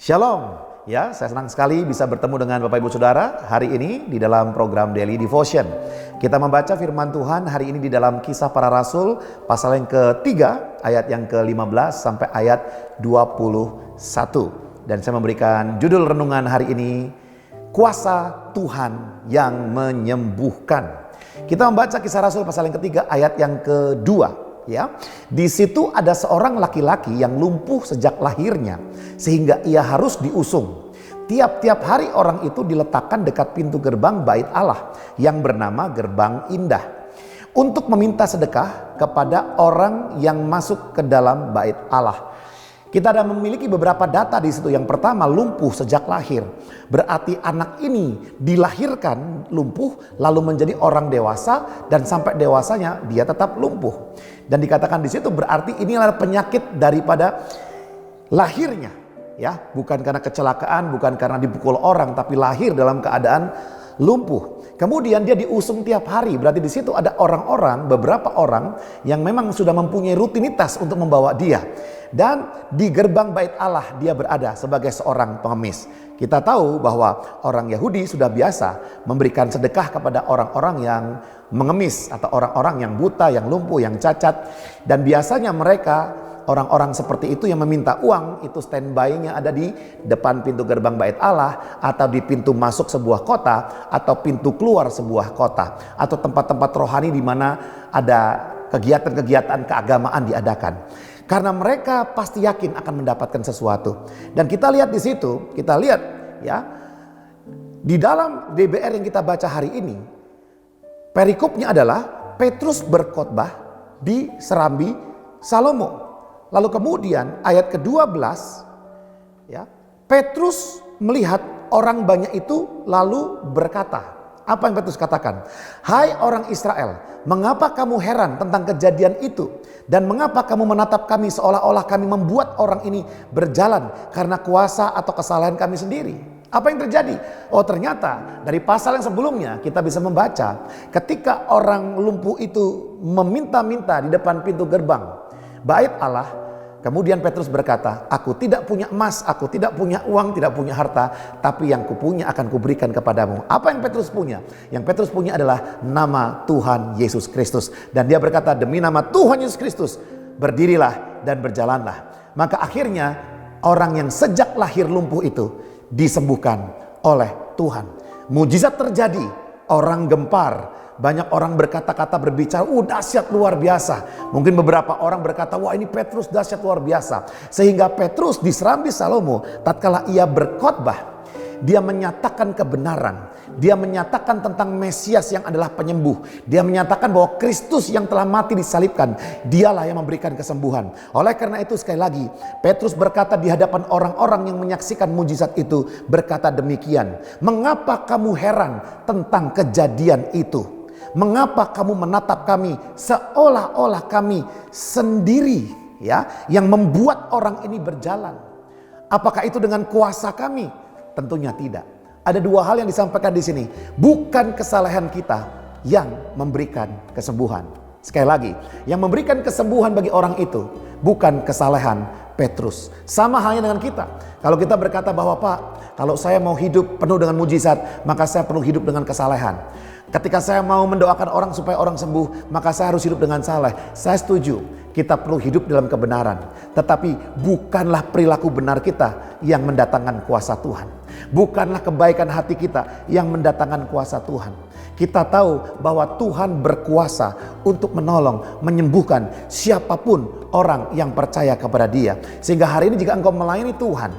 Shalom, ya saya senang sekali bisa bertemu dengan Bapak Ibu Saudara hari ini di dalam program Daily Devotion. Kita membaca firman Tuhan hari ini di dalam Kisah Para Rasul pasal yang ketiga ayat yang ke-15 sampai ayat 21. Dan saya memberikan judul renungan hari ini, Kuasa Tuhan yang Menyembuhkan. Kita membaca Kisah Rasul pasal yang ketiga ayat yang kedua. Ya, di situ ada seorang laki-laki yang lumpuh sejak lahirnya sehingga ia harus diusung. Tiap-tiap hari orang itu diletakkan dekat pintu gerbang bait Allah yang bernama Gerbang Indah untuk meminta sedekah kepada orang yang masuk ke dalam bait Allah. Kita ada memiliki beberapa data di situ. Yang pertama, lumpuh sejak lahir. Berarti anak ini dilahirkan lumpuh lalu menjadi orang dewasa dan sampai dewasanya dia tetap lumpuh. Dan dikatakan di situ berarti inilah penyakit daripada lahirnya, ya, bukan karena kecelakaan, bukan karena dipukul orang, tapi lahir dalam keadaan lumpuh. Kemudian dia diusung tiap hari, berarti di situ ada orang-orang, beberapa orang yang memang sudah mempunyai rutinitas untuk membawa dia. Dan di gerbang bait Allah dia berada sebagai seorang pengemis. Kita tahu bahwa orang Yahudi sudah biasa memberikan sedekah kepada orang-orang yang mengemis atau orang-orang yang buta, yang lumpuh, yang cacat. Dan biasanya mereka orang-orang seperti itu yang meminta uang itu standby-nya ada di depan pintu gerbang bait Allah atau di pintu masuk sebuah kota atau pintu keluar sebuah kota atau tempat-tempat rohani di mana ada kegiatan-kegiatan keagamaan diadakan. Karena mereka pasti yakin akan mendapatkan sesuatu. Dan kita lihat di situ, kita lihat ya, di dalam DBR yang kita baca hari ini, perikopnya adalah Petrus berkhotbah di Serambi Salomo. Lalu kemudian ayat ke-12, ya, Petrus melihat orang banyak itu lalu berkata, apa yang Petrus katakan? Hai orang Israel, mengapa kamu heran tentang kejadian itu? Dan mengapa kamu menatap kami seolah-olah kami membuat orang ini berjalan karena kuasa atau kesalahan kami sendiri? Apa yang terjadi? Oh, ternyata dari pasal yang sebelumnya kita bisa membaca ketika orang lumpuh itu meminta-minta di depan pintu gerbang bait Allah. Kemudian Petrus berkata, aku tidak punya emas, aku tidak punya uang, tidak punya harta, tapi yang kupunya akan kuberikan kepadamu. Apa yang Petrus punya? Yang Petrus punya adalah nama Tuhan Yesus Kristus. Dan dia berkata, demi nama Tuhan Yesus Kristus, berdirilah dan berjalanlah. Maka akhirnya orang yang sejak lahir lumpuh itu disembuhkan oleh Tuhan. Mujizat terjadi, orang gempar. Banyak orang berkata-kata, berbicara, dahsyat luar biasa. Mungkin beberapa orang berkata, wah ini Petrus dahsyat luar biasa. Sehingga Petrus di Serambi Salomo, tatkala ia berkhotbah, dia menyatakan kebenaran. Dia menyatakan tentang Mesias yang adalah penyembuh. Dia menyatakan bahwa Kristus yang telah mati disalibkan, dialah yang memberikan kesembuhan. Oleh karena itu sekali lagi, Petrus berkata di hadapan orang-orang yang menyaksikan mujizat itu, berkata demikian, mengapa kamu heran tentang kejadian itu? Mengapa kamu menatap kami seolah-olah kami sendiri, ya, yang membuat orang ini berjalan? Apakah itu dengan kuasa kami? Tentunya tidak. Ada dua hal yang disampaikan di sini. Bukan kesalahan kita yang memberikan kesembuhan. Sekali lagi, yang memberikan kesembuhan bagi orang itu bukan kesalahan Petrus. Sama halnya dengan kita. Kalau kita berkata bahwa Pak, kalau saya mau hidup penuh dengan mujizat, maka saya perlu hidup dengan kesalehan. Ketika saya mau mendoakan orang supaya orang sembuh, maka saya harus hidup dengan saleh. Saya setuju, kita perlu hidup dalam kebenaran. Tetapi bukanlah perilaku benar kita yang mendatangkan kuasa Tuhan. Bukanlah kebaikan hati kita yang mendatangkan kuasa Tuhan. Kita tahu bahwa Tuhan berkuasa untuk menolong, menyembuhkan siapapun orang yang percaya kepada Dia. Sehingga hari ini jika engkau melayani Tuhan,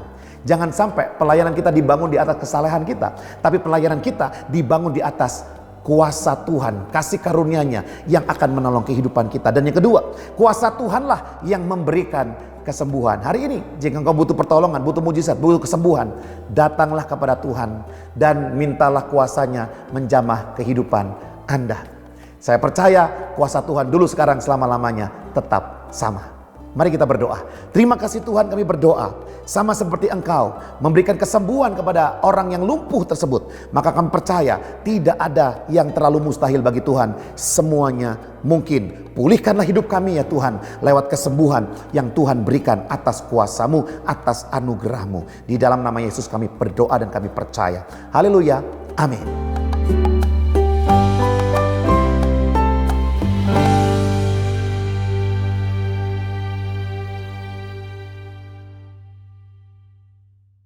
jangan sampai pelayanan kita dibangun di atas kesalehan kita, tapi pelayanan kita dibangun di atas kuasa Tuhan, kasih karunia-Nya yang akan menolong kehidupan kita. Dan yang kedua, kuasa Tuhanlah yang memberikan kesembuhan. Hari ini jika engkau butuh pertolongan, butuh mujizat, butuh kesembuhan, datanglah kepada Tuhan dan mintalah kuasa-Nya menjamah kehidupan Anda. Saya percaya kuasa Tuhan dulu, sekarang, selama-lamanya tetap sama. Mari kita berdoa. Terima kasih Tuhan, kami berdoa sama seperti Engkau memberikan kesembuhan kepada orang yang lumpuh tersebut. Maka kami percaya tidak ada yang terlalu mustahil bagi Tuhan. Semuanya mungkin. Pulihkanlah hidup kami ya Tuhan lewat kesembuhan yang Tuhan berikan atas kuasa-Mu, atas anugerah-Mu. Di dalam nama Yesus kami berdoa dan kami percaya. Haleluya. Amin.